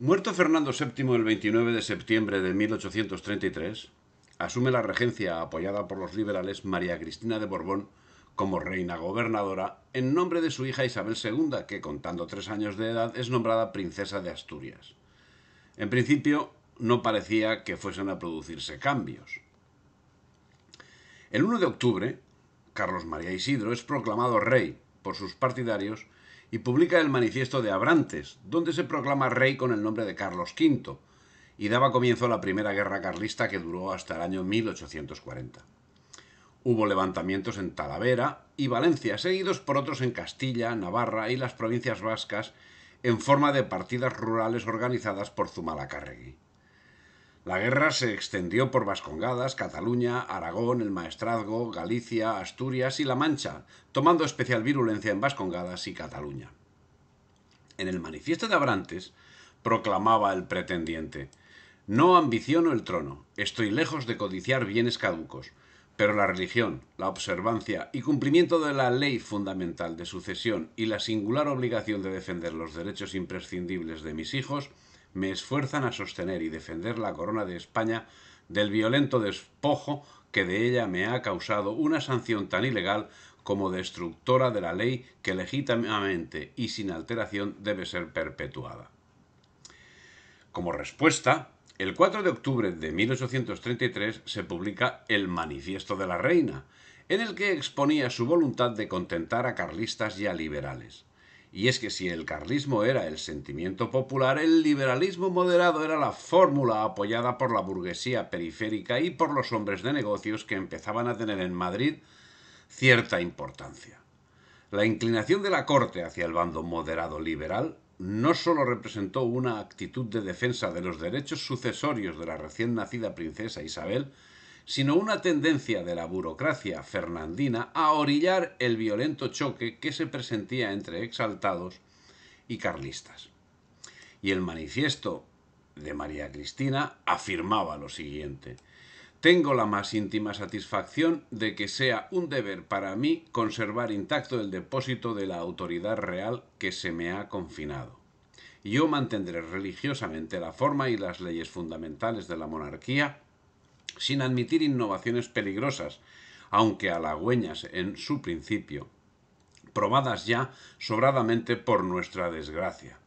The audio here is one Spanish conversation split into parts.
Muerto Fernando VII el 29 de septiembre de 1833, asume la regencia apoyada por los liberales María Cristina de Borbón como reina gobernadora en nombre de su hija Isabel II, que contando 3 años de edad es nombrada princesa de Asturias. En principio no parecía que fuesen a producirse cambios. El 1 de octubre, Carlos María Isidro es proclamado rey por sus partidarios y publica el Manifiesto de Abrantes, donde se proclama rey con el nombre de Carlos V, y daba comienzo a la primera guerra carlista que duró hasta el año 1840. Hubo levantamientos en Talavera y Valencia, seguidos por otros en Castilla, Navarra y las provincias vascas, en forma de partidas rurales organizadas por Zumalacárregui. La guerra se extendió por Vascongadas, Cataluña, Aragón, el Maestrazgo, Galicia, Asturias y La Mancha, tomando especial virulencia en Vascongadas y Cataluña. En el Manifiesto de Abrantes proclamaba el pretendiente: no ambiciono el trono, estoy lejos de codiciar bienes caducos, pero la religión, la observancia y cumplimiento de la ley fundamental de sucesión y la singular obligación de defender los derechos imprescindibles de mis hijos me esfuerzan a sostener y defender la corona de España del violento despojo que de ella me ha causado una sanción tan ilegal como destructora de la ley que legítimamente y sin alteración debe ser perpetuada. Como respuesta, el 4 de octubre de 1833 se publica el Manifiesto de la Reina, en el que exponía su voluntad de contentar a carlistas y a liberales. Y es que si el carlismo era el sentimiento popular, el liberalismo moderado era la fórmula apoyada por la burguesía periférica y por los hombres de negocios que empezaban a tener en Madrid cierta importancia. La inclinación de la corte hacia el bando moderado liberal no solo representó una actitud de defensa de los derechos sucesorios de la recién nacida princesa Isabel, sino una tendencia de la burocracia fernandina a orillar el violento choque que se presentía entre exaltados y carlistas. Y el manifiesto de María Cristina afirmaba lo siguiente: tengo la más íntima satisfacción de que sea un deber para mí conservar intacto el depósito de la autoridad real que se me ha confinado. Yo mantendré religiosamente la forma y las leyes fundamentales de la monarquía sin admitir innovaciones peligrosas, aunque halagüeñas en su principio, probadas ya sobradamente por nuestra desgracia.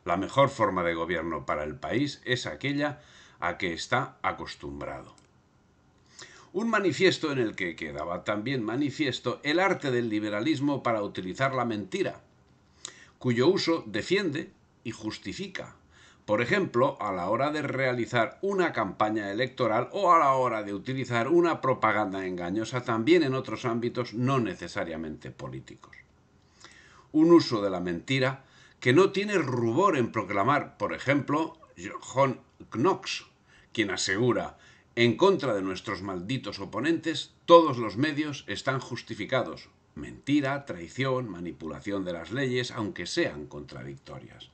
La mejor forma de gobierno para el país es aquella a que está acostumbrado. Un manifiesto en el que quedaba también manifiesto el arte del liberalismo para utilizar la mentira, cuyo uso defiende y justifica. Por ejemplo, a la hora de realizar una campaña electoral o a la hora de utilizar una propaganda engañosa también en otros ámbitos no necesariamente políticos. Un uso de la mentira que no tiene rubor en proclamar, por ejemplo, John Knox, quien asegura: en contra de nuestros malditos oponentes, todos los medios están justificados. Mentira, traición, manipulación de las leyes, aunque sean contradictorias.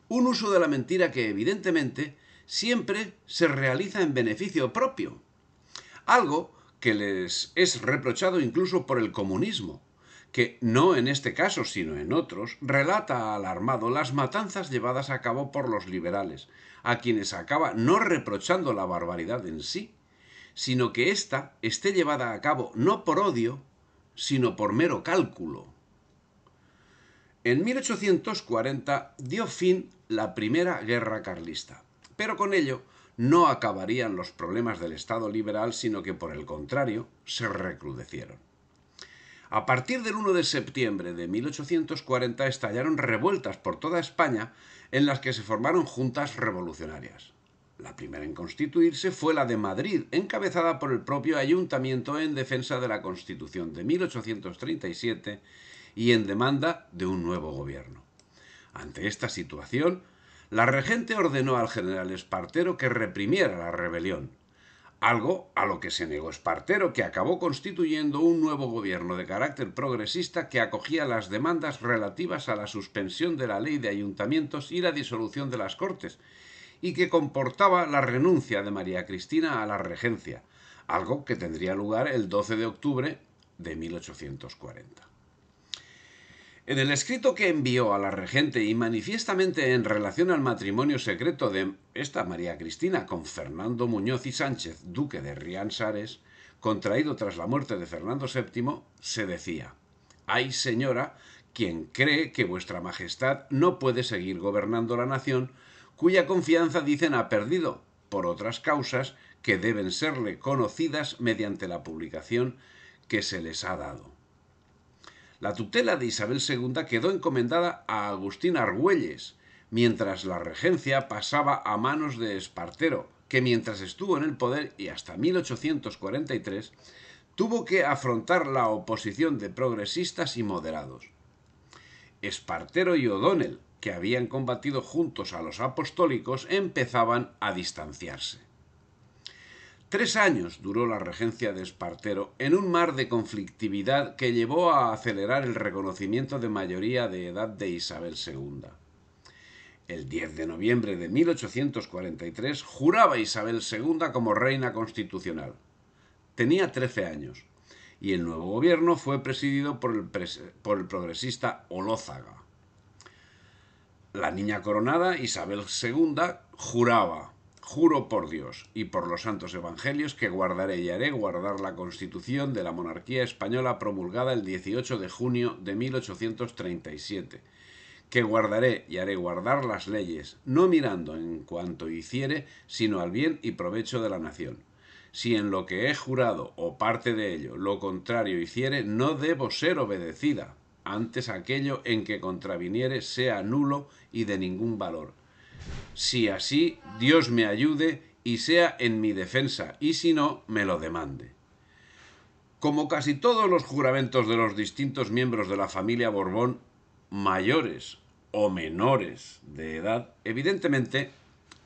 Un uso de la mentira que evidentemente siempre se realiza en beneficio propio. Algo que les es reprochado incluso por el comunismo, que no en este caso sino en otros relata alarmado las matanzas llevadas a cabo por los liberales, a quienes acaba no reprochando la barbaridad en sí, sino que ésta esté llevada a cabo no por odio, sino por mero cálculo. En 1840 dio fin la primera guerra carlista, pero con ello no acabarían los problemas del Estado liberal, sino que por el contrario se recrudecieron. A partir del 1 de septiembre de 1840 estallaron revueltas por toda España en las que se formaron juntas revolucionarias. La primera en constituirse fue la de Madrid, encabezada por el propio ayuntamiento en defensa de la Constitución de 1837 y en demanda de un nuevo gobierno. Ante esta situación, la regente ordenó al general Espartero que reprimiera la rebelión, algo a lo que se negó Espartero, que acabó constituyendo un nuevo gobierno de carácter progresista que acogía las demandas relativas a la suspensión de la ley de ayuntamientos y la disolución de las Cortes, y que comportaba la renuncia de María Cristina a la regencia, algo que tendría lugar el 12 de octubre de 1840. En el escrito que envió a la regente y manifiestamente en relación al matrimonio secreto de esta María Cristina con Fernando Muñoz y Sánchez, duque de Riansares, contraído tras la muerte de Fernando VII, se decía: «Hay, señora, quien cree que vuestra majestad no puede seguir gobernando la nación, cuya confianza dicen ha perdido, por otras causas que deben serle conocidas mediante la publicación que se les ha dado». La tutela de Isabel II quedó encomendada a Agustín Argüelles, mientras la regencia pasaba a manos de Espartero, que mientras estuvo en el poder y hasta 1843 tuvo que afrontar la oposición de progresistas y moderados. Espartero y O'Donnell, que habían combatido juntos a los apostólicos, empezaban a distanciarse. 3 años duró la regencia de Espartero en un mar de conflictividad que llevó a acelerar el reconocimiento de mayoría de edad de Isabel II. El 10 de noviembre de 1843 juraba Isabel II como reina constitucional. Tenía 13 años y el nuevo gobierno fue presidido por el progresista Olózaga. La niña coronada, Isabel II, juraba: «Juro por Dios y por los santos evangelios que guardaré y haré guardar la Constitución de la monarquía española promulgada el 18 de junio de 1837, que guardaré y haré guardar las leyes, no mirando en cuanto hiciere, sino al bien y provecho de la nación. Si en lo que he jurado o parte de ello lo contrario hiciere, no debo ser obedecida, antes aquello en que contraviniere sea nulo y de ningún valor. Si así, Dios me ayude y sea en mi defensa, y si no, me lo demande». Como casi todos los juramentos de los distintos miembros de la familia Borbón, mayores o menores de edad, evidentemente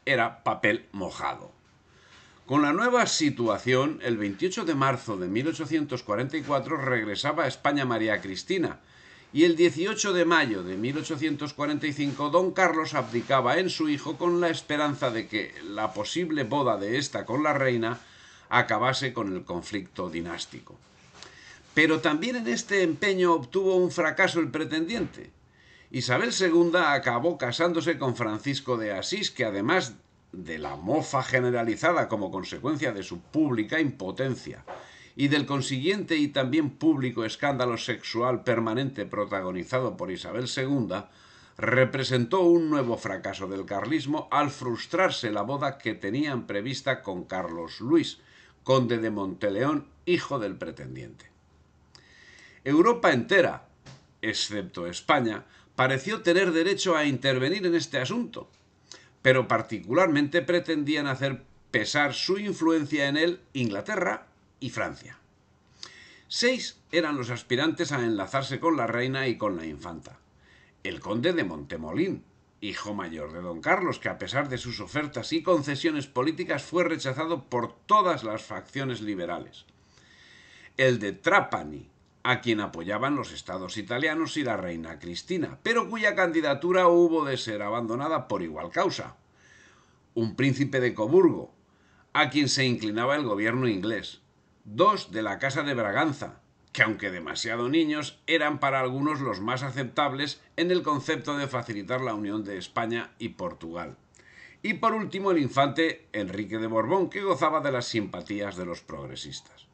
era papel mojado. Con la nueva situación, el 28 de marzo de 1844 regresaba a España María Cristina, y el 18 de mayo de 1845 don Carlos abdicaba en su hijo con la esperanza de que la posible boda de ésta con la reina acabase con el conflicto dinástico. Pero también en este empeño obtuvo un fracaso el pretendiente. Isabel II acabó casándose con Francisco de Asís, que además de la mofa generalizada como consecuencia de su pública impotencia y del consiguiente y también público escándalo sexual permanente protagonizado por Isabel II, representó un nuevo fracaso del carlismo al frustrarse la boda que tenían prevista con Carlos Luis, conde de Monteleón, hijo del pretendiente. Europa entera, excepto España, pareció tener derecho a intervenir en este asunto, pero particularmente pretendían hacer pesar su influencia en él Inglaterra y Francia. 6 eran los aspirantes a enlazarse con la reina y con la infanta. El conde de Montemolín, hijo mayor de don Carlos, que a pesar de sus ofertas y concesiones políticas fue rechazado por todas las facciones liberales. El de Trapani, a quien apoyaban los estados italianos y la reina Cristina, pero cuya candidatura hubo de ser abandonada por igual causa. Un príncipe de Coburgo, a quien se inclinaba el gobierno inglés. 2 de la Casa de Braganza, que aunque demasiado niños, eran para algunos los más aceptables en el concepto de facilitar la unión de España y Portugal. Y por último el infante Enrique de Borbón, que gozaba de las simpatías de los progresistas.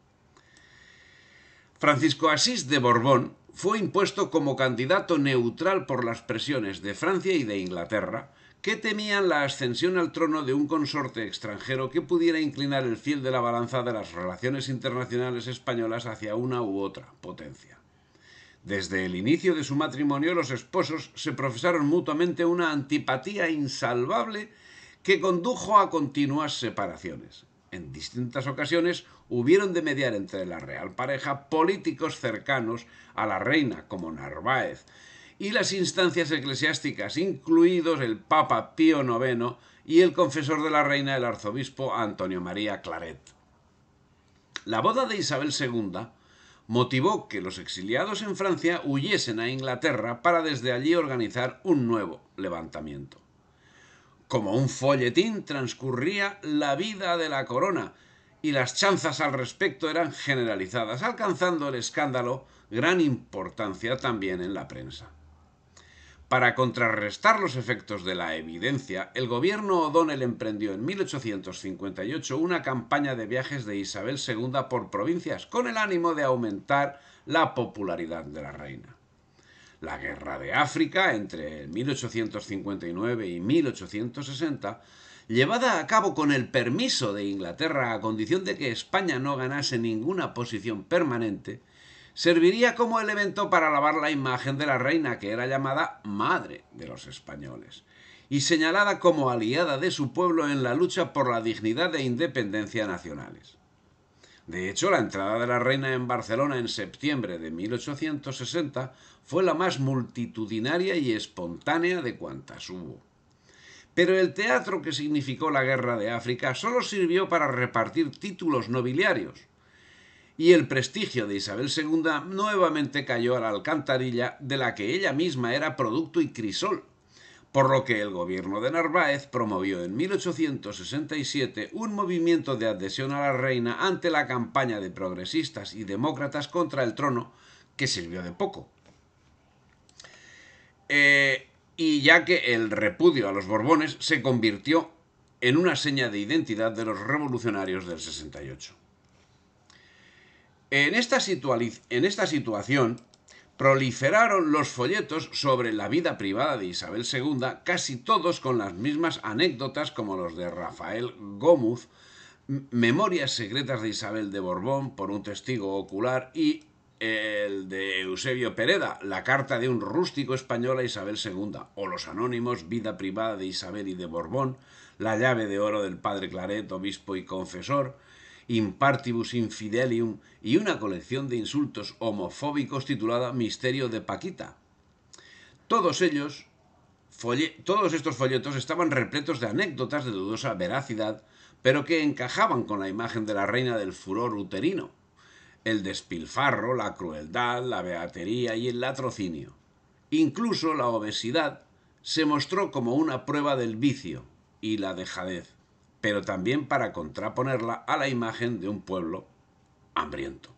Francisco Asís de Borbón fue impuesto como candidato neutral por las presiones de Francia y de Inglaterra, que temían la ascensión al trono de un consorte extranjero que pudiera inclinar el fiel de la balanza de las relaciones internacionales españolas hacia una u otra potencia. Desde el inicio de su matrimonio, los esposos se profesaron mutuamente una antipatía insalvable que condujo a continuas separaciones. En distintas ocasiones hubieron de mediar entre la real pareja políticos cercanos a la reina, como Narváez, y las instancias eclesiásticas, incluidos el Papa Pío IX y el confesor de la reina, el arzobispo Antonio María Claret. La boda de Isabel II motivó que los exiliados en Francia huyesen a Inglaterra para desde allí organizar un nuevo levantamiento. Como un folletín transcurría la vida de la corona y las chanzas al respecto eran generalizadas, alcanzando el escándalo gran importancia también en la prensa. Para contrarrestar los efectos de la evidencia, el gobierno O'Donnell emprendió en 1858 una campaña de viajes de Isabel II por provincias con el ánimo de aumentar la popularidad de la reina. La Guerra de África, entre 1859 y 1860, llevada a cabo con el permiso de Inglaterra a condición de que España no ganase ninguna posición permanente, serviría como elemento para alabar la imagen de la reina, que era llamada Madre de los Españoles, y señalada como aliada de su pueblo en la lucha por la dignidad e independencia nacionales. De hecho, la entrada de la reina en Barcelona en septiembre de 1860 fue la más multitudinaria y espontánea de cuantas hubo. Pero el teatro que significó la Guerra de África solo sirvió para repartir títulos nobiliarios, y el prestigio de Isabel II nuevamente cayó a la alcantarilla de la que ella misma era producto y crisol, por lo que el gobierno de Narváez promovió en 1867 un movimiento de adhesión a la reina ante la campaña de progresistas y demócratas contra el trono, que sirvió de poco. Y ya que el repudio a los Borbones se convirtió en una seña de identidad de los revolucionarios del 68. En esta situación proliferaron los folletos sobre la vida privada de Isabel II, casi todos con las mismas anécdotas como los de Rafael Gómez, Memorias secretas de Isabel de Borbón por un testigo ocular, y el de Eusebio Pereda, la carta de un rústico español a Isabel II, o los anónimos Vida privada de Isabel y de Borbón, la llave de oro del padre Claret, obispo y confesor, Impartibus Infidelium, y una colección de insultos homofóbicos titulada Misterio de Paquita. Todos estos folletos estaban repletos de anécdotas de dudosa veracidad, pero que encajaban con la imagen de la reina del furor uterino, el despilfarro, la crueldad, la beatería y el latrocinio. Incluso la obesidad se mostró como una prueba del vicio y la dejadez, pero también para contraponerla a la imagen de un pueblo hambriento.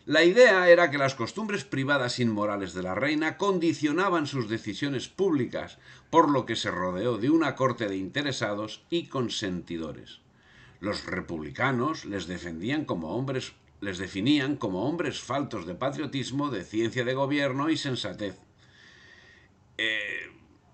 La idea era que las costumbres privadas inmorales de la reina condicionaban sus decisiones públicas, por lo que se rodeó de una corte de interesados y consentidores. Los republicanos les definían como hombres faltos de patriotismo, de ciencia de gobierno y sensatez.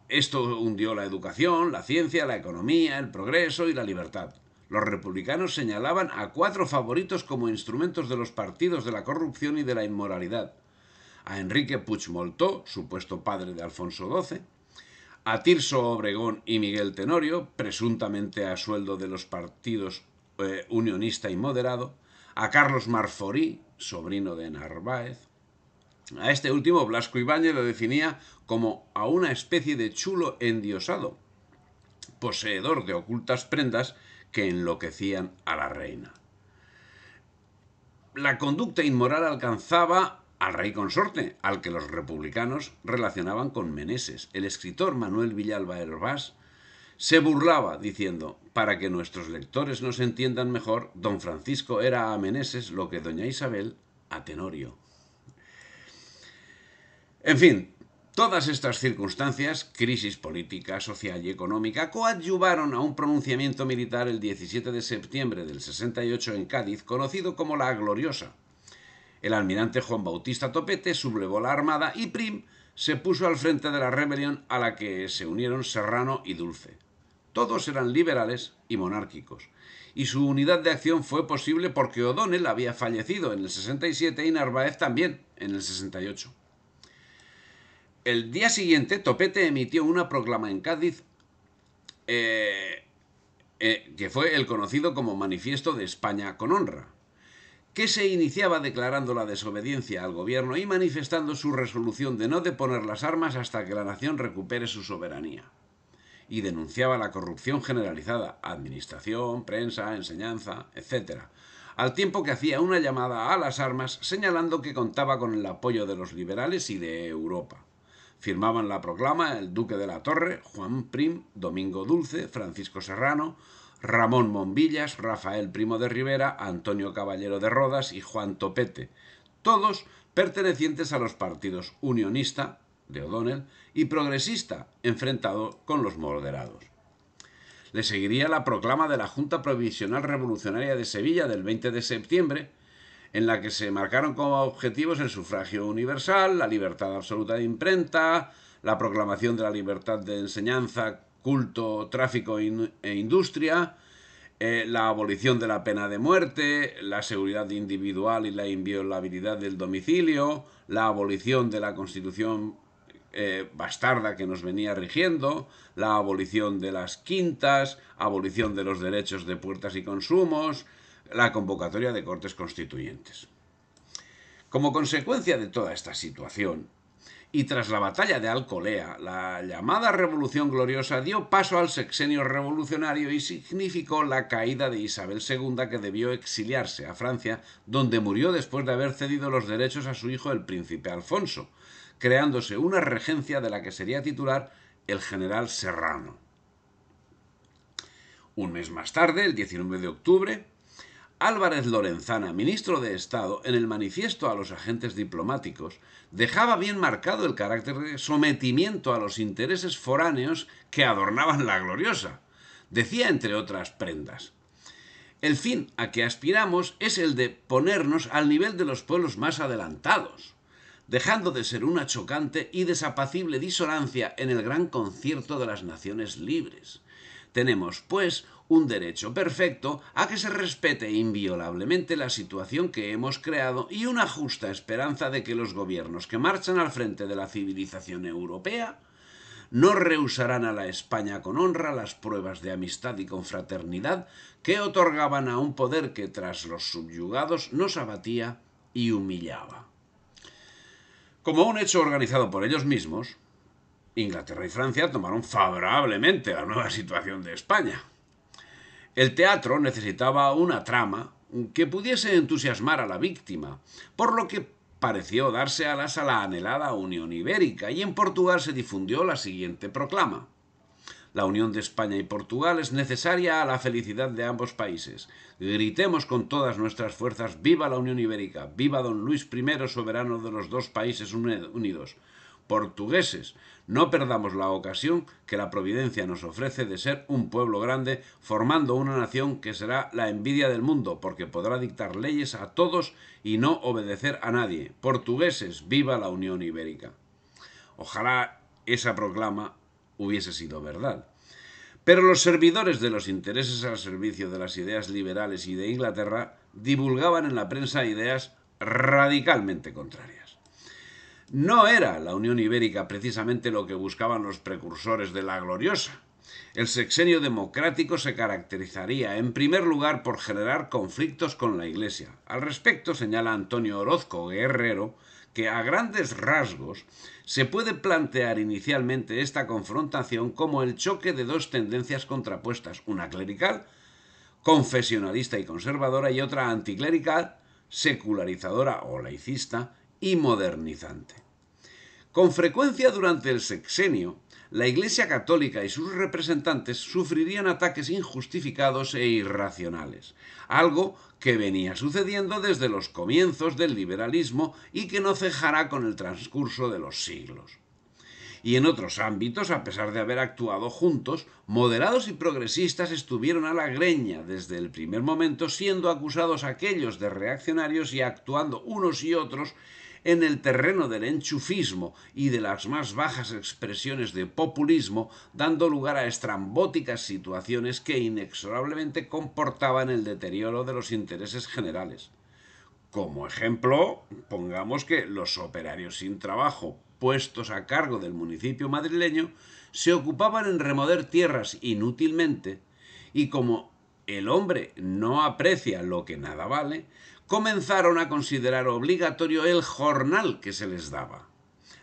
Esto hundió la educación, la ciencia, la economía, el progreso y la libertad. Los republicanos señalaban a 4 favoritos como instrumentos de los partidos de la corrupción y de la inmoralidad: a Enrique Puigdemont, supuesto padre de Alfonso XII, a Tirso Obregón y Miguel Tenorio, presuntamente a sueldo de los partidos unionista y moderado, a Carlos Marforí, sobrino de Narváez. A este último Blasco Ibáñez lo definía como a una especie de chulo endiosado, poseedor de ocultas prendas que enloquecían a la reina. La conducta inmoral alcanzaba al rey consorte, al que los republicanos relacionaban con Meneses. El escritor Manuel Villalba Hervás se burlaba diciendo: para que nuestros lectores nos entiendan mejor, don Francisco era a Meneses lo que doña Isabel a Tenorio. En fin, todas estas circunstancias, crisis política, social y económica, coadyuvaron a un pronunciamiento militar el 17 de septiembre del 68 en Cádiz, conocido como la Gloriosa. El almirante Juan Bautista Topete sublevó la armada y Prim se puso al frente de la rebelión, a la que se unieron Serrano y Dulce. Todos eran liberales y monárquicos, y su unidad de acción fue posible porque O'Donnell había fallecido en el 67 y Narváez también en el 68. El día siguiente, Topete emitió una proclama en Cádiz que fue el conocido como Manifiesto de España con Honra, que se iniciaba declarando la desobediencia al gobierno y manifestando su resolución de no deponer las armas hasta que la nación recupere su soberanía, y denunciaba la corrupción generalizada, administración, prensa, enseñanza, etc., al tiempo que hacía una llamada a las armas señalando que contaba con el apoyo de los liberales y de Europa. Firmaban la proclama el Duque de la Torre, Juan Prim, Domingo Dulce, Francisco Serrano, Ramón Mombillas, Rafael Primo de Rivera, Antonio Caballero de Rodas y Juan Topete, todos pertenecientes a los partidos unionista de O'Donnell, y progresista, enfrentado con los moderados. Le seguiría la proclama de la Junta Provisional Revolucionaria de Sevilla del 20 de septiembre, en la que se marcaron como objetivos el sufragio universal, la libertad absoluta de imprenta, la proclamación de la libertad de enseñanza, culto, tráfico e industria, la abolición de la pena de muerte, la seguridad individual y la inviolabilidad del domicilio, la abolición de la Constitución bastarda que nos venía rigiendo, la abolición de las quintas, abolición de los derechos de puertas y consumos, la convocatoria de cortes constituyentes. Como consecuencia de toda esta situación, y tras la batalla de Alcolea, la llamada Revolución Gloriosa dio paso al sexenio revolucionario y significó la caída de Isabel II, que debió exiliarse a Francia, donde murió después de haber cedido los derechos a su hijo el príncipe Alfonso, creándose una regencia de la que sería titular el general Serrano. Un mes más tarde, el 19 de octubre, Álvarez Lorenzana, ministro de Estado, en el manifiesto a los agentes diplomáticos, dejaba bien marcado el carácter de sometimiento a los intereses foráneos que adornaban la gloriosa. Decía, entre otras prendas: el fin a que aspiramos es el de ponernos al nivel de los pueblos más adelantados, dejando de ser una chocante y desapacible disonancia en el gran concierto de las naciones libres. Tenemos, pues, un derecho perfecto a que se respete inviolablemente la situación que hemos creado y una justa esperanza de que los gobiernos que marchan al frente de la civilización europea no rehusarán a la España con honra las pruebas de amistad y confraternidad que otorgaban a un poder que tras los subyugados nos abatía y humillaba. Como un hecho organizado por ellos mismos, Inglaterra y Francia tomaron favorablemente la nueva situación de España. El teatro necesitaba una trama que pudiese entusiasmar a la víctima, por lo que pareció darse alas a la anhelada Unión Ibérica, y en Portugal se difundió la siguiente proclama: la unión de España y Portugal es necesaria a la felicidad de ambos países. Gritemos con todas nuestras fuerzas: ¡viva la Unión Ibérica! ¡Viva don Luis I, soberano de los dos países unidos! Portugueses, no perdamos la ocasión que la providencia nos ofrece de ser un pueblo grande, formando una nación que será la envidia del mundo, porque podrá dictar leyes a todos y no obedecer a nadie. Portugueses, viva la Unión Ibérica. Ojalá esa proclama hubiese sido verdad. Pero los servidores de los intereses al servicio de las ideas liberales y de Inglaterra divulgaban en la prensa ideas radicalmente contrarias. No era la Unión Ibérica precisamente lo que buscaban los precursores de la gloriosa. El sexenio democrático se caracterizaría, en primer lugar, por generar conflictos con la Iglesia. Al respecto, señala Antonio Orozco Guerrero que a grandes rasgos se puede plantear inicialmente esta confrontación como el choque de dos tendencias contrapuestas, una clerical, confesionalista y conservadora, y otra anticlerical, secularizadora o laicista y modernizante. Con frecuencia durante el sexenio, la Iglesia Católica y sus representantes sufrirían ataques injustificados e irracionales, algo que venía sucediendo desde los comienzos del liberalismo y que no cejará con el transcurso de los siglos. Y en otros ámbitos, a pesar de haber actuado juntos, moderados y progresistas estuvieron a la greña desde el primer momento, siendo acusados aquellos de reaccionarios y actuando unos y otros en el terreno del enchufismo y de las más bajas expresiones de populismo, dando lugar a estrambóticas situaciones que inexorablemente comportaban el deterioro de los intereses generales. Como ejemplo, pongamos que los operarios sin trabajo puestos a cargo del municipio madrileño se ocupaban en remover tierras inútilmente, y como el hombre no aprecia lo que nada vale, comenzaron a considerar obligatorio el jornal que se les daba,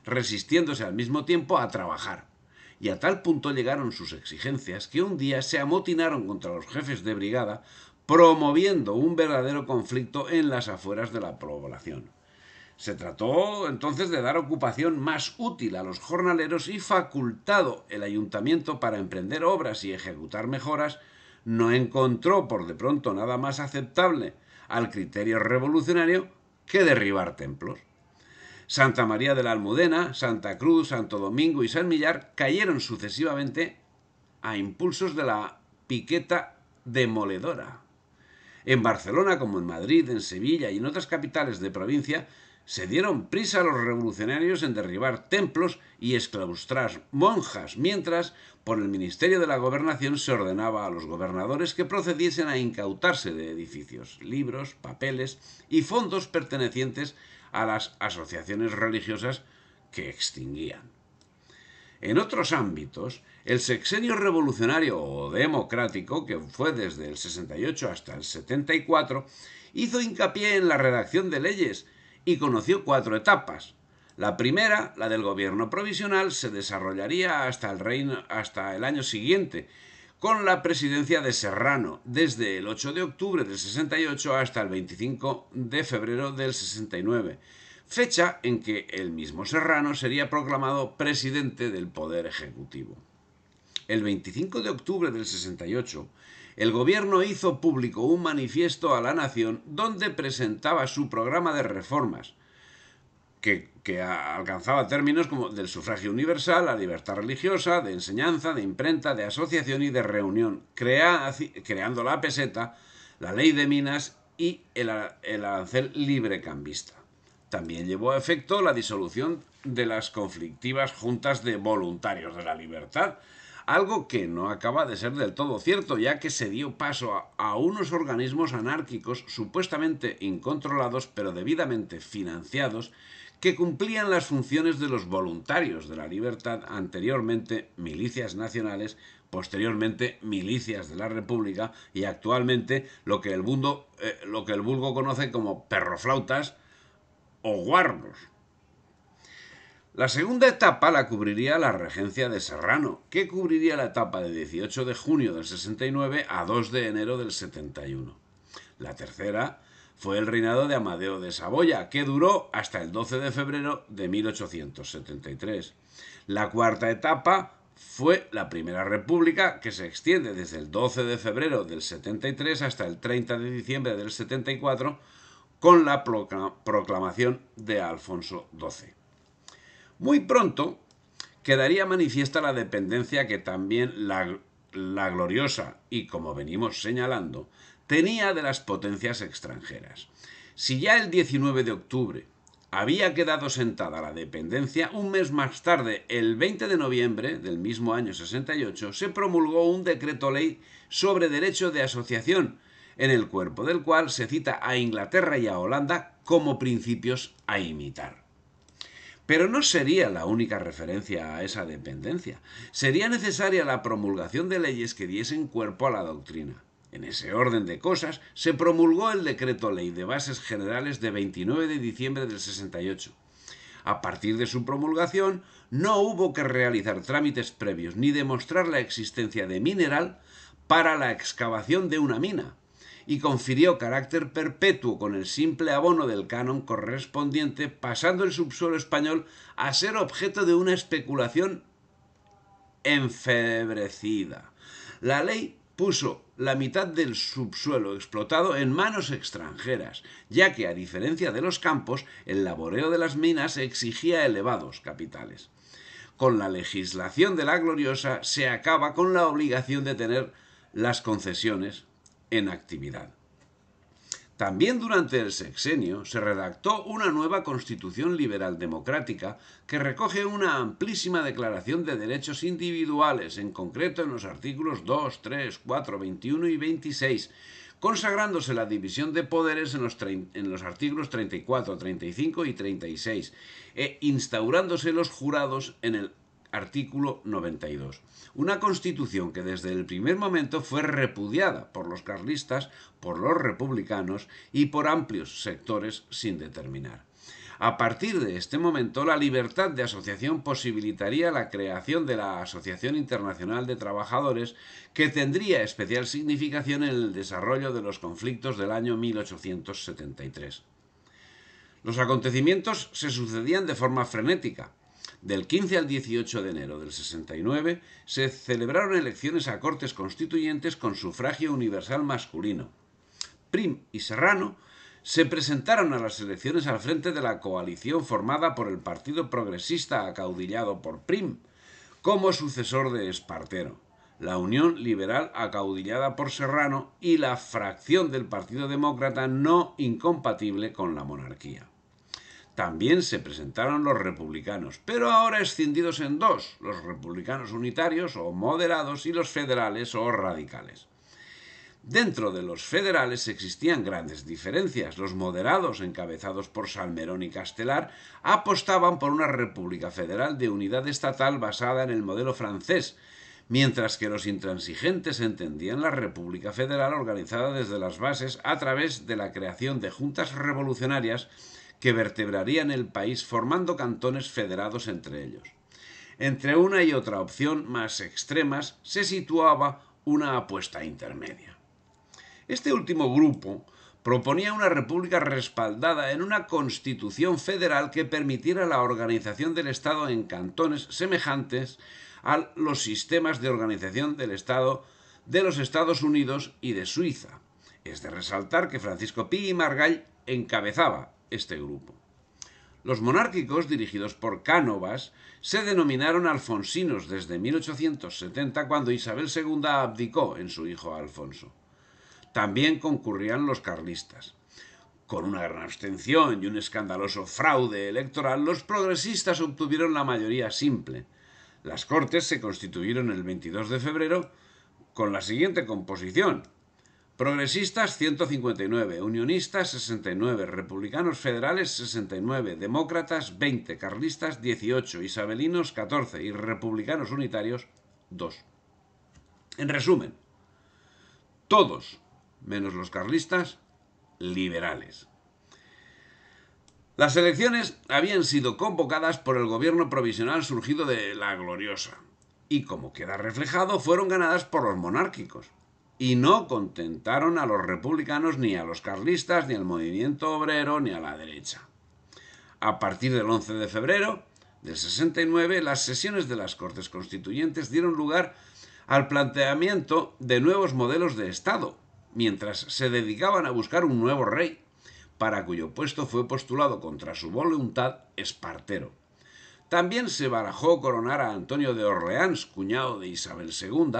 resistiéndose al mismo tiempo a trabajar. Y a tal punto llegaron sus exigencias que un día se amotinaron contra los jefes de brigada, promoviendo un verdadero conflicto en las afueras de la población. Se trató entonces de dar ocupación más útil a los jornaleros, y facultado el ayuntamiento para emprender obras y ejecutar mejoras, no encontró por de pronto nada más aceptable al criterio revolucionario que derribar templos. Santa María de la Almudena, Santa Cruz, Santo Domingo y San Millar cayeron sucesivamente a impulsos de la piqueta demoledora. En Barcelona, como en Madrid, en Sevilla y en otras capitales de provincia, se dieron prisa a los revolucionarios en derribar templos y exclaustrar monjas, mientras por el Ministerio de la Gobernación se ordenaba a los gobernadores que procediesen a incautarse de edificios, libros, papeles y fondos pertenecientes a las asociaciones religiosas que extinguían. En otros ámbitos, el sexenio revolucionario o democrático, que fue desde el 68 hasta el 74, hizo hincapié en la redacción de leyes y conoció 4 etapas. La primera, la del gobierno provisional, se desarrollaría hasta el año siguiente, con la presidencia de Serrano, desde el 8 de octubre del 68 hasta el 25 de febrero del 69. Fecha en que el mismo Serrano sería proclamado presidente del Poder Ejecutivo. El 25 de octubre del 68, el gobierno hizo público un manifiesto a la nación donde presentaba su programa de reformas, que alcanzaba términos como del sufragio universal, la libertad religiosa, de enseñanza, de imprenta, de asociación y de reunión, creando la peseta, la ley de minas y el arancel librecambista. También llevó a efecto la disolución de las conflictivas juntas de voluntarios de la libertad, algo que no acaba de ser del todo cierto, ya que se dio paso a unos organismos anárquicos supuestamente incontrolados pero debidamente financiados que cumplían las funciones de los voluntarios de la libertad, anteriormente milicias nacionales, posteriormente milicias de la República y actualmente lo que el vulgo conoce como perroflautas o guarros. La segunda etapa la cubriría la regencia de Serrano, que cubriría la etapa de 18 de junio del 69 a 2 de enero del 71. La tercera fue el reinado de Amadeo de Saboya, que duró hasta el 12 de febrero de 1873. La cuarta etapa fue la Primera República, que se extiende desde el 12 de febrero del 73 hasta el 30 de diciembre del 74, con la proclamación de Alfonso XII. Muy pronto quedaría manifiesta la dependencia que también la gloriosa, y como venimos señalando, tenía de las potencias extranjeras. Si ya el 19 de octubre había quedado sentada la dependencia, un mes más tarde, el 20 de noviembre del mismo año 68, se promulgó un decreto ley sobre derecho de asociación, en el cuerpo del cual se cita a Inglaterra y a Holanda como principios a imitar. Pero no sería la única referencia a esa dependencia. Sería necesaria la promulgación de leyes que diesen cuerpo a la doctrina. En ese orden de cosas, se promulgó el Decreto Ley de Bases Generales de 29 de diciembre del 68. A partir de su promulgación, no hubo que realizar trámites previos ni demostrar la existencia de mineral para la excavación de una mina, y confirió carácter perpetuo con el simple abono del canon correspondiente, pasando el subsuelo español a ser objeto de una especulación enfebrecida. La ley puso la mitad del subsuelo explotado en manos extranjeras, ya que, a diferencia de los campos, el laboreo de las minas exigía elevados capitales. Con la legislación de la Gloriosa se acaba con la obligación de tener las concesiones en actividad. También durante el sexenio se redactó una nueva Constitución Liberal Democrática que recoge una amplísima declaración de derechos individuales, en concreto en los artículos 2, 3, 4, 21 y 26, consagrándose la división de poderes en los artículos 34, 35 y 36, e instaurándose los jurados en el artículo 92. Una constitución que desde el primer momento fue repudiada por los carlistas, por los republicanos y por amplios sectores sin determinar. A partir de este momento, la libertad de asociación posibilitaría la creación de la Asociación Internacional de Trabajadores, que tendría especial significación en el desarrollo de los conflictos del año 1873. Los acontecimientos se sucedían de forma frenética. Del 15 al 18 de enero del 69 se celebraron elecciones a Cortes Constituyentes con sufragio universal masculino. Prim y Serrano se presentaron a las elecciones al frente de la coalición formada por el Partido Progresista acaudillado por Prim, como sucesor de Espartero, la Unión Liberal acaudillada por Serrano y la fracción del Partido Demócrata no incompatible con la monarquía. También se presentaron los republicanos, pero ahora escindidos en dos, los republicanos unitarios o moderados y los federales o radicales. Dentro de los federales existían grandes diferencias. Los moderados, encabezados por Salmerón y Castelar, apostaban por una república federal de unidad estatal basada en el modelo francés, mientras que los intransigentes entendían la república federal organizada desde las bases a través de la creación de juntas revolucionarias que vertebrarían el país formando cantones federados entre ellos. Entre una y otra opción más extremas se situaba una apuesta intermedia. Este último grupo proponía una república respaldada en una constitución federal que permitiera la organización del Estado en cantones semejantes a los sistemas de organización del Estado de los Estados Unidos y de Suiza. Es de resaltar que Francisco Pi y Margall encabezaba este grupo. Los monárquicos, dirigidos por Cánovas, se denominaron alfonsinos desde 1870, cuando Isabel II abdicó en su hijo Alfonso. También concurrían los carlistas. Con una gran abstención y un escandaloso fraude electoral, los progresistas obtuvieron la mayoría simple. Las Cortes se constituyeron el 22 de febrero con la siguiente composición: progresistas 159, unionistas 69, republicanos federales 69, demócratas 20, carlistas 18, isabelinos 14 y republicanos unitarios 2. En resumen, todos, menos los carlistas, liberales. Las elecciones habían sido convocadas por el gobierno provisional surgido de la Gloriosa y, como queda reflejado, fueron ganadas por los monárquicos y no contentaron a los republicanos, ni a los carlistas, ni al movimiento obrero, ni a la derecha. A partir del 11 de febrero del 69, las sesiones de las Cortes Constituyentes dieron lugar al planteamiento de nuevos modelos de Estado, mientras se dedicaban a buscar un nuevo rey, para cuyo puesto fue postulado contra su voluntad Espartero. También se barajó coronar a Antonio de Orleans, cuñado de Isabel II,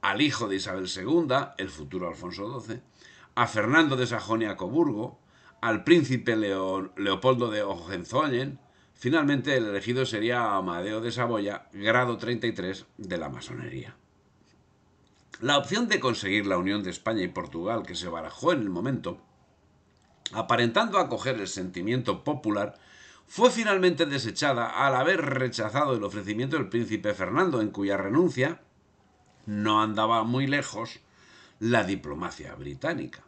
al hijo de Isabel II, el futuro Alfonso XII, a Fernando de Sajonia-Coburgo, al príncipe Leopoldo de Hohenzollern. Finalmente el elegido sería Amadeo de Saboya, grado 33 de la masonería. La opción de conseguir la unión de España y Portugal, que se barajó en el momento, aparentando acoger el sentimiento popular, fue finalmente desechada al haber rechazado el ofrecimiento del príncipe Fernando, en cuya renuncia no andaba muy lejos la diplomacia británica.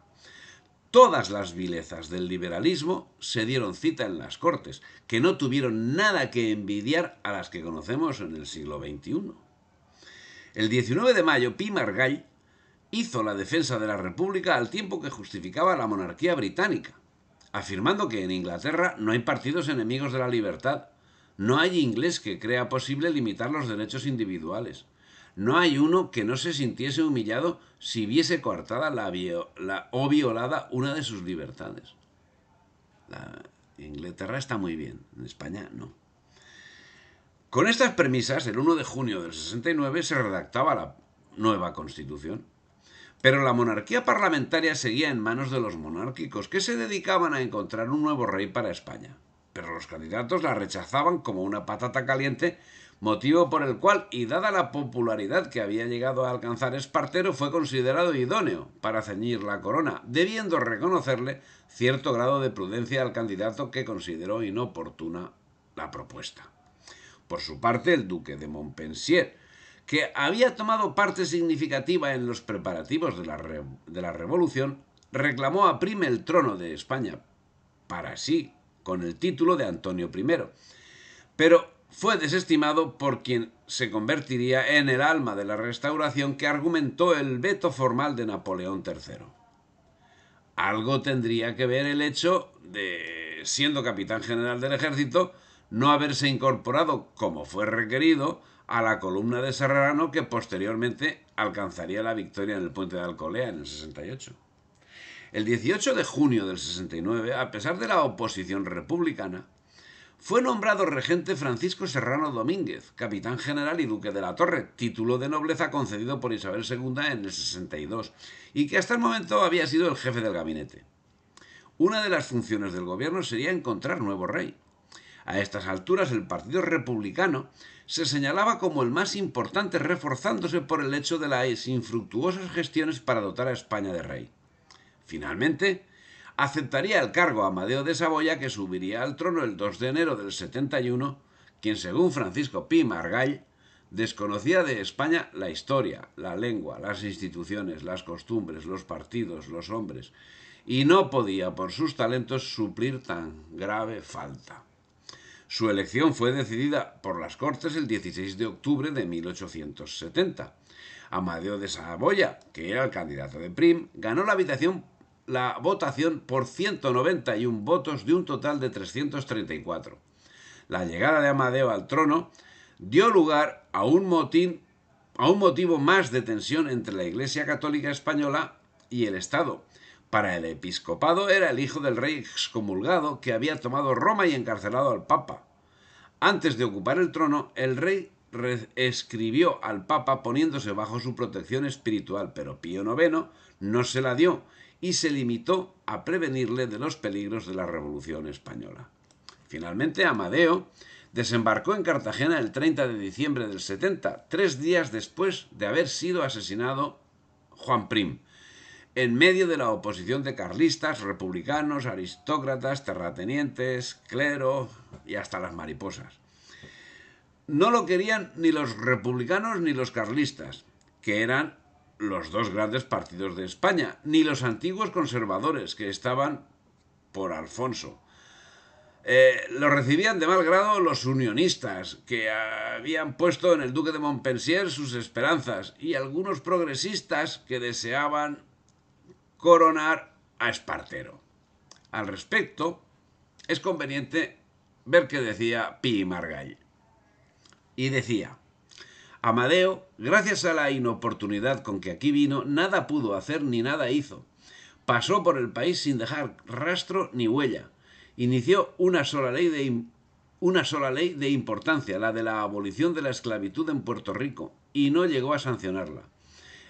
Todas las vilezas del liberalismo se dieron cita en las Cortes, que no tuvieron nada que envidiar a las que conocemos en el siglo XXI. El 19 de mayo, Pi Margall hizo la defensa de la República al tiempo que justificaba la monarquía británica, afirmando que en Inglaterra no hay partidos enemigos de la libertad, no hay inglés que crea posible limitar los derechos individuales, no hay uno que no se sintiese humillado si viese coartada o violada una de sus libertades. Inglaterra está muy bien, en España no. Con estas premisas, el 1 de junio del 69 se redactaba la nueva Constitución. Pero la monarquía parlamentaria seguía en manos de los monárquicos, que se dedicaban a encontrar un nuevo rey para España. Pero los candidatos la rechazaban como una patata caliente, motivo por el cual, y dada la popularidad que había llegado a alcanzar Espartero, fue considerado idóneo para ceñir la corona, debiendo reconocerle cierto grado de prudencia al candidato que consideró inoportuna la propuesta. Por su parte, el duque de Montpensier, que había tomado parte significativa en los preparativos de la Revolución, reclamó a Prim el trono de España para sí, con el título de Antonio I, pero fue desestimado por quien se convertiría en el alma de la Restauración, que argumentó el veto formal de Napoleón III. Algo tendría que ver el hecho de, siendo capitán general del ejército, no haberse incorporado, como fue requerido, a la columna de Serrano, que posteriormente alcanzaría la victoria en el puente de Alcolea en el 68. El 18 de junio del 69, a pesar de la oposición republicana, fue nombrado regente Francisco Serrano Domínguez, capitán general y duque de la Torre, título de nobleza concedido por Isabel II en el 62, y que hasta el momento había sido el jefe del gabinete. Una de las funciones del gobierno sería encontrar nuevo rey. A estas alturas el Partido Republicano se señalaba como el más importante, reforzándose por el hecho de las infructuosas gestiones para dotar a España de rey. Finalmente, aceptaría el cargo Amadeo de Saboya, que subiría al trono el 2 de enero del 71, quien, según Francisco Pi Margall, desconocía de España la historia, la lengua, las instituciones, las costumbres, los partidos, los hombres, y no podía, por sus talentos, suplir tan grave falta. Su elección fue decidida por las Cortes el 16 de octubre de 1870. Amadeo de Saboya, que era el candidato de Prim, ganó la votación por 191 votos de un total de 334. La llegada de Amadeo al trono dio lugar a un motivo más de tensión entre la Iglesia Católica Española y el Estado. Para el episcopado era el hijo del rey excomulgado que había tomado Roma y encarcelado al Papa. Antes de ocupar el trono, el rey escribió al Papa poniéndose bajo su protección espiritual, pero Pío IX no se la dio y se limitó a prevenirle de los peligros de la Revolución Española. Finalmente, Amadeo desembarcó en Cartagena el 30 de diciembre del 70, 3 días después de haber sido asesinado Juan Prim, en medio de la oposición de carlistas, republicanos, aristócratas, terratenientes, clero y hasta las mariposas. No lo querían ni los republicanos ni los carlistas, que eran los dos grandes partidos de España, ni los antiguos conservadores, que estaban por Alfonso. Lo recibían de mal grado los unionistas, que habían puesto en el duque de Montpensier sus esperanzas, y algunos progresistas que deseaban coronar a Espartero. Al respecto, es conveniente ver qué decía Pi Margall. Y decía: Amadeo, gracias a la inoportunidad con que aquí vino, nada pudo hacer ni nada hizo. Pasó por el país sin dejar rastro ni huella. Inició una sola ley de importancia, la de la abolición de la esclavitud en Puerto Rico, y no llegó a sancionarla.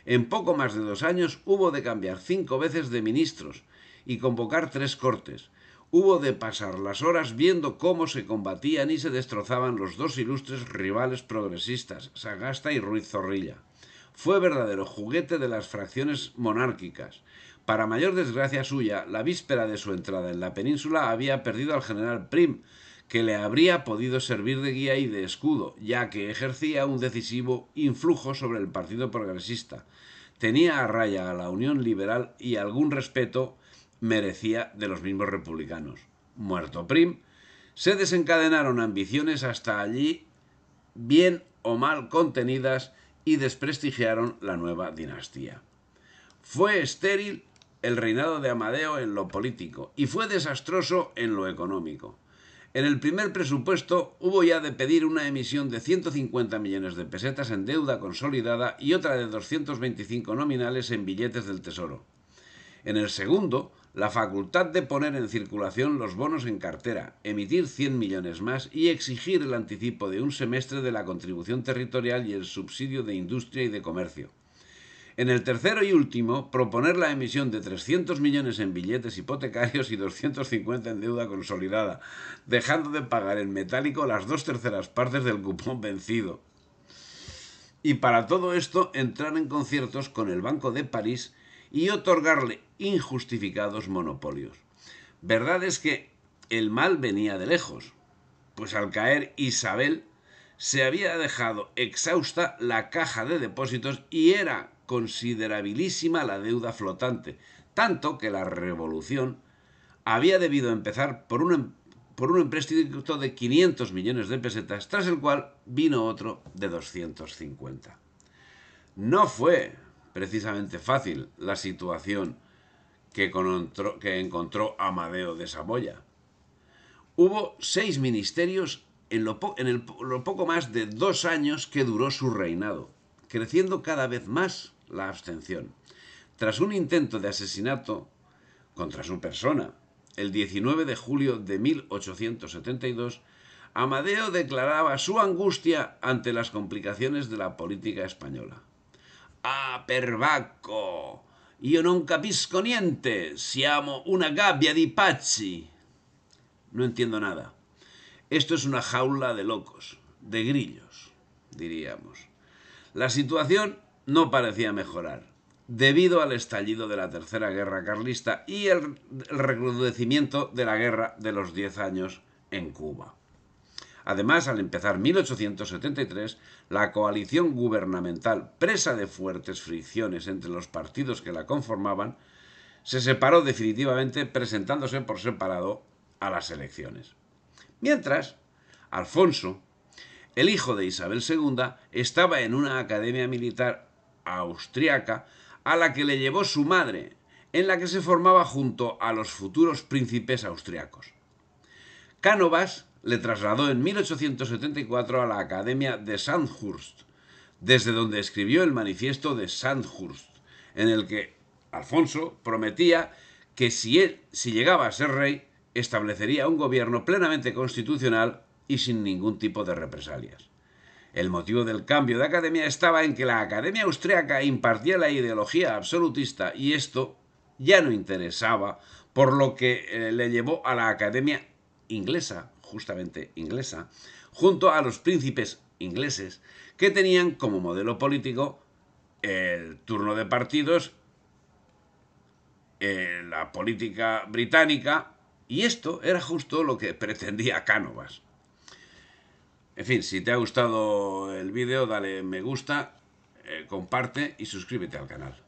En poco más de 2 años hubo de cambiar 5 veces de ministros y convocar 3 cortes. Hubo de pasar las horas viendo cómo se combatían y se destrozaban los dos ilustres rivales progresistas, Sagasta y Ruiz Zorrilla. Fue verdadero juguete de las fracciones monárquicas. Para mayor desgracia suya, la víspera de su entrada en la península había perdido al general Prim, que le habría podido servir de guía y de escudo, ya que ejercía un decisivo influjo sobre el Partido Progresista. Tenía a raya a la Unión Liberal y algún respeto merecía de los mismos republicanos. Muerto Prim, se desencadenaron ambiciones hasta allí bien o mal contenidas y desprestigiaron la nueva dinastía. Fue estéril el reinado de Amadeo en lo político y fue desastroso en lo económico. En el primer presupuesto hubo ya de pedir una emisión de 150 millones de pesetas en deuda consolidada y otra de 225 nominales en billetes del Tesoro. En el segundo, la facultad de poner en circulación los bonos en cartera, emitir 100 millones más y exigir el anticipo de un semestre de la contribución territorial y el subsidio de industria y de comercio. En el tercero y último, proponer la emisión de 300 millones en billetes hipotecarios y 250 en deuda consolidada, dejando de pagar en metálico las 2/3 partes del cupón vencido. Y para todo esto, entrar en conciertos con el Banco de París y otorgarle injustificados monopolios. Verdad es que el mal venía de lejos, pues al caer Isabel se había dejado exhausta la caja de depósitos y era considerabilísima la deuda flotante, tanto que la revolución había debido empezar por un empréstito de 500 millones de pesetas, tras el cual vino otro de 250. No fue precisamente fácil la situación que encontró Amadeo de Saboya. Hubo 6 ministerios en lo poco más de 2 años que duró su reinado, creciendo cada vez más la abstención. Tras un intento de asesinato contra su persona. El 19 de julio de 1872, Amadeo declaraba su angustia ante las complicaciones de la política española. «Ah, perbacco! Io non capisco niente, siamo una gabbia di pazzi». No entiendo nada. Esto es una jaula de locos, de grillos, diríamos. La situación no parecía mejorar, debido al estallido de la Tercera Guerra Carlista y el recrudecimiento de la Guerra de los 10 años en Cuba. Además, al empezar 1873, la coalición gubernamental, presa de fuertes fricciones entre los partidos que la conformaban, se separó definitivamente, presentándose por separado a las elecciones. Mientras, Alfonso, el hijo de Isabel II, estaba en una academia militar austriaca a la que le llevó su madre, en la que se formaba junto a los futuros príncipes austriacos. Cánovas le trasladó en 1874 a la Academia de Sandhurst, desde donde escribió el manifiesto de Sandhurst, en el que Alfonso prometía que si llegaba a ser rey, establecería un gobierno plenamente constitucional y sin ningún tipo de represalias. El motivo del cambio de academia estaba en que la Academia Austriaca impartía la ideología absolutista y esto ya no interesaba, por lo que le llevó a la Academia Inglesa, justamente inglesa, junto a los príncipes ingleses que tenían como modelo político el turno de partidos, la política británica, y esto era justo lo que pretendía Cánovas. En fin, si te ha gustado el vídeo, dale me gusta, comparte y suscríbete al canal.